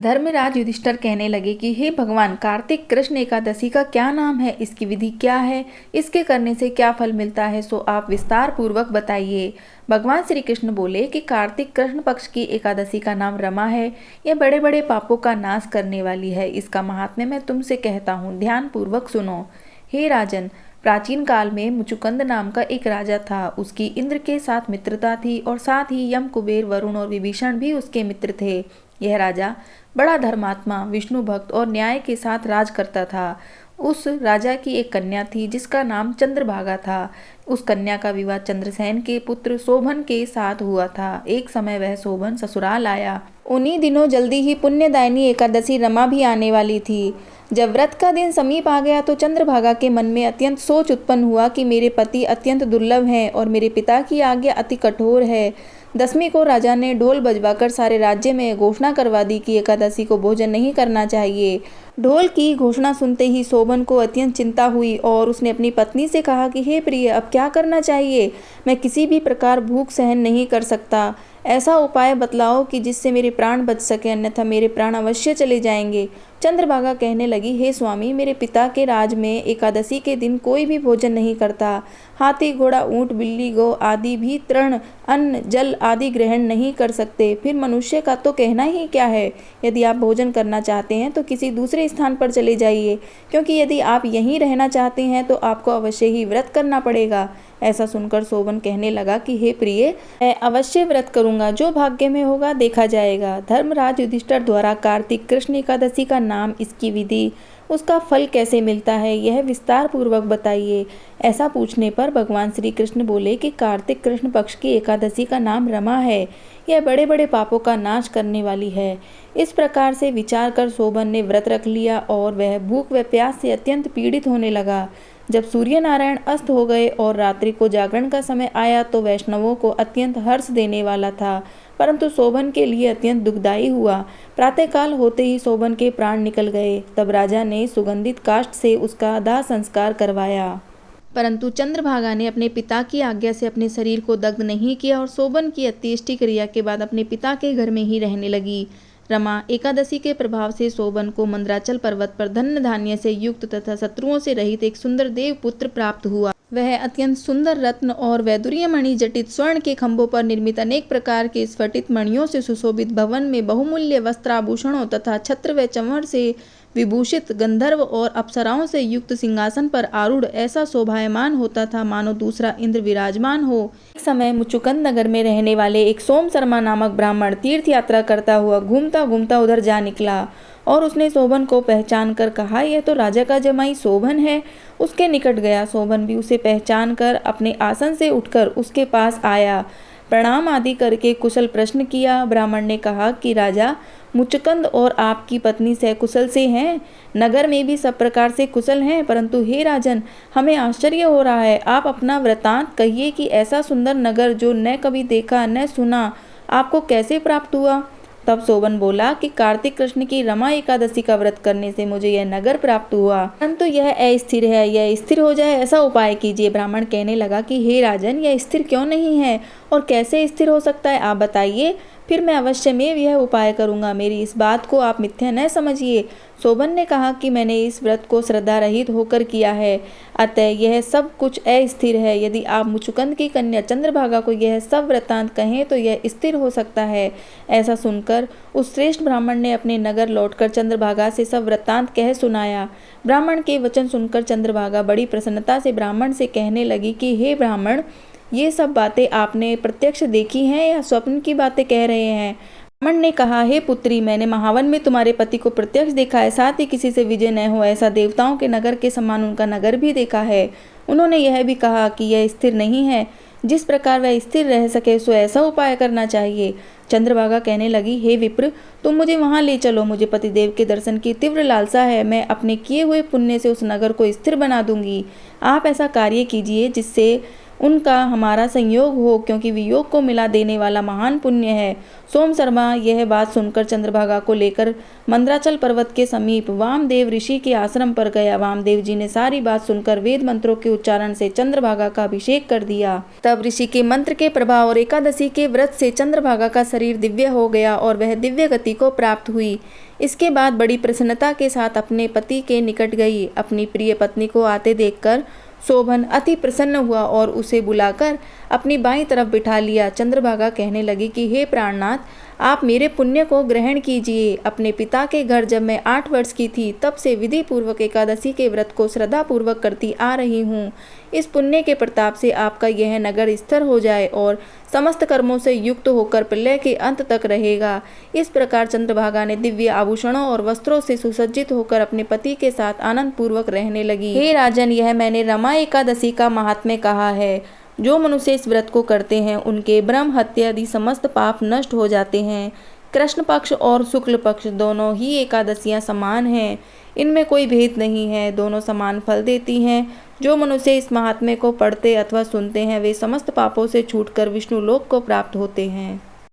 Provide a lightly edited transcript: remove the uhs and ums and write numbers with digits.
धर्मराज युधिष्ठिर कहने लगे कि हे भगवान, कार्तिक कृष्ण एकादशी का क्या नाम है, इसकी विधि क्या है, इसके करने से क्या फल मिलता है, सो आप विस्तार पूर्वक बताइए। भगवान श्री कृष्ण बोले कि कार्तिक कृष्ण पक्ष की एकादशी का नाम रमा है। यह बड़े बड़े पापों का नाश करने वाली है। इसका महात्म्य मैं तुमसे कहता हूँ, ध्यान पूर्वक सुनो। हे राजन, प्राचीन काल में मुचुकंद नाम का एक राजा था। उसकी इंद्र के साथ मित्रता थी और साथ ही यम, कुबेर, वरुण और विभीषण भी उसके मित्र थे। यह राजा बड़ा धर्मात्मा, विष्णु भक्त और न्याय के साथ राज करता था। उस राजा की एक कन्या थी जिसका नाम चंद्रभागा था। उस कन्या का विवाह चंद्रसेन के पुत्र शोभन के साथ हुआ था। एक समय वह शोभन ससुराल आया। उन्हीं दिनों जल्दी ही पुण्यदायिनी एकादशी रमा भी आने वाली थी। जब व्रत का दिन समीप आ गया तो चंद्रभागा के मन में अत्यंत सोच उत्पन्न हुआ कि मेरे पति अत्यंत दुर्लभ हैं और मेरे पिता की आज्ञा अति कठोर है। दसवीं को राजा ने ढोल बजवाकर सारे राज्य में घोषणा करवा दी कि एकादशी को भोजन नहीं करना चाहिए। ढोल की घोषणा सुनते ही शोभन को अत्यंत चिंता हुई और उसने अपनी पत्नी से कहा कि हे प्रिय, अब क्या करना चाहिए? मैं किसी भी प्रकार भूख सहन नहीं कर सकता। ऐसा उपाय बतलाओ कि जिससे मेरे प्राण बच सके, अन्यथा मेरे प्राण अवश्य चले जाएंगे। चंद्रभागा कहने लगी, हे स्वामी, मेरे पिता के राज में एकादशी के दिन कोई भी भोजन नहीं करता। हाथी, घोड़ा, ऊंट, बिल्ली, गौ आदि भी तृण, अन्न, जल आदि ग्रहण नहीं कर सकते। फिर मनुष्य का तो कहना ही क्या है। यदि आप भोजन करना चाहते हैं तो किसी दूसरे स्थान पर चले जाइए, क्योंकि यदि आप यहीं रहना चाहते हैं तो आपको अवश्य ही व्रत करना पड़ेगा। ऐसा सुनकर शोभन कहने लगा कि हे प्रिय, मैं अवश्य व्रत करूंगा, जो भाग्य में होगा देखा जाएगा। धर्मराज युधिष्ठिर द्वारा कार्तिक कृष्ण एकादशी का नाम, इसकी विधि, उसका फल कैसे मिलता है, यह विस्तार पूर्वक बताइए। ऐसा पूछने पर भगवान श्री कृष्ण बोले कि कार्तिक कृष्ण पक्ष की एकादशी का नाम रमा है। यह बड़े बड़े पापों का नाश करने वाली है। इस प्रकार से विचार कर शोभन ने व्रत रख लिया और वह भूख व प्यास से अत्यंत पीड़ित होने लगा। जब सूर्य नारायण अस्त हो गए और रात्रि को जागरण का समय आया तो वैष्णवों को अत्यंत हर्ष देने वाला था, परंतु शोभन के लिए अत्यंत दुखदायी हुआ। प्रातःकाल होते ही शोभन के प्राण निकल गए। तब राजा ने सुगंधित काष्ठ से उसका दाह संस्कार करवाया, परंतु चंद्रभागा ने अपने पिता की आज्ञा से अपने शरीर को दग्ध नहीं किया और शोभन की अंत्येष्टि क्रिया के बाद अपने पिता के घर में ही रहने लगी। रमा एकादशी के प्रभाव से शोभन को मंद्राचल पर्वत पर धन्य धान्य से युक्त तथा शत्रुओं से रहित एक सुंदर देव पुत्र प्राप्त हुआ। वह अत्यंत सुंदर रत्न और वैदुर्य मणि जटित स्वर्ण के खंभों पर निर्मित अनेक प्रकार के स्फटित मणियों से सुशोभित भवन में बहुमूल्य वस्त्राभूषणों तथा छत्र व चंवर से विभूषित गंधर्व और अप्सराओं से युक्त सिंहासन पर आरूढ़ ऐसा शोभायमान होता था मानो दूसरा इंद्र विराजमान हो। एक समय मुचुकंद नगर में रहने वाले एक सोम शर्मा नामक ब्राह्मण तीर्थ यात्रा करता हुआ घूमता घूमता उधर जा निकला और उसने शोभन को पहचान कर कहा, यह तो राजा का जमाई शोभन है। उसके निकट गया। शोभन भी उसे पहचान कर अपने आसन से उठकर उसके पास आया। प्रणाम आदि करके कुशल प्रश्न किया। ब्राह्मण ने कहा कि राजा, मुचुकंद और आपकी पत्नी सकुशल से हैं। नगर में भी सब प्रकार से कुशल हैं, परंतु हे राजन, हमें आश्चर्य हो रहा है। आप अपना वृतांत कहिए कि ऐसा सुंदर नगर जो न कभी देखा न सुना, आपको कैसे प्राप्त हुआ? तब शोभन बोला कि कार्तिक कृष्ण की रमा एकादशी का व्रत करने से मुझे यह नगर प्राप्त हुआ, परंतु यह अस्थिर है। यह स्थिर हो जाए ऐसा उपाय कीजिए। ब्राह्मण कहने लगा कि हे राजन, यह स्थिर क्यों नहीं है और कैसे स्थिर हो सकता है, आप बताइए, फिर मैं अवश्य में यह उपाय करूंगा। मेरी इस बात को आप मिथ्या न समझिए। शोभन ने कहा कि मैंने इस व्रत को श्रद्धा रहित होकर किया है, अतः यह सब कुछ अस्थिर है। यदि आप मुचुकंद की कन्या चंद्रभागा को यह सब वृतांत कहें तो यह स्थिर हो सकता है। ऐसा सुनकर उस श्रेष्ठ ब्राह्मण ने अपने नगर लौटकर चंद्रभागा से सब वृतांत कह सुनाया। ब्राह्मण के वचन सुनकर चंद्रभागा बड़ी प्रसन्नता से ब्राह्मण से कहने लगी कि हे ब्राह्मण, ये सब बातें आपने प्रत्यक्ष देखी हैं या स्वप्न की बातें कह रहे हैं? ब्राह्मण ने कहा, हे पुत्री, मैंने महावन में तुम्हारे पति को प्रत्यक्ष देखा है, साथ ही किसी से विजय न हो ऐसा देवताओं के नगर के समान उनका नगर भी देखा है। उन्होंने यह भी कहा कि यह स्थिर नहीं है। जिस प्रकार वह स्थिर रह सके सो ऐसा उपाय करना चाहिए। चंद्रभागा कहने लगी, हे विप्र, तुम मुझे वहां ले चलो। मुझे पतिदेव के दर्शन की तीव्र लालसा है। मैं अपने किए हुए पुण्य से उस नगर को स्थिर बना दूंगी। आप ऐसा कार्य कीजिए जिससे उनका हमारा संयोग हो, क्योंकि वियोग को मिला देने वाला महान पुण्य है। सोम शर्मा यह बात सुनकर चंद्रभागा को लेकर मंद्राचल पर्वत के समीप वामदेव ऋषि के आश्रम पर गया। वामदेव जी ने सारी बात सुनकर वेद मंत्रों के उच्चारण से चंद्रभागा का अभिषेक कर दिया। तब ऋषि के मंत्र के प्रभाव और एकादशी के व्रत से चंद्रभागा का शरीर दिव्य हो गया और वह दिव्य गति को प्राप्त हुई। इसके बाद बड़ी प्रसन्नता के साथ अपने पति के निकट गई। अपनी प्रिय पत्नी को आते देखकर शोभन अति प्रसन्न हुआ और उसे बुलाकर अपनी बाईं तरफ बिठा लिया। चंद्रभागा कहने लगी कि हे प्राणनाथ, आप मेरे पुण्य को ग्रहण कीजिए। अपने पिता के घर जब मैं 8 वर्ष की थी तब से विधि पूर्वक एकादशी के व्रत को श्रद्धा पूर्वक करती आ रही हूँ। इस पुण्य के प्रताप से आपका यह नगर स्थिर हो जाए और समस्त कर्मों से युक्त होकर प्रलय के अंत तक रहेगा। इस प्रकार चंद्रभागा ने दिव्य आभूषणों और वस्त्रों से सुसज्जित होकर अपने पति के साथ आनंद पूर्वक रहने लगी। हे राजन, यह मैंने रमा एकादशी का महात्म्य कहा है। जो मनुष्य इस व्रत को करते हैं उनके ब्रह्म हत्या आदि समस्त पाप नष्ट हो जाते हैं। कृष्ण पक्ष और शुक्ल पक्ष दोनों ही एकादशियां समान हैं, इनमें कोई भेद नहीं है, दोनों समान फल देती हैं। जो मनुष्य इस महात्म्य को पढ़ते अथवा सुनते हैं वे समस्त पापों से छूटकर विष्णु लोक को प्राप्त होते हैं।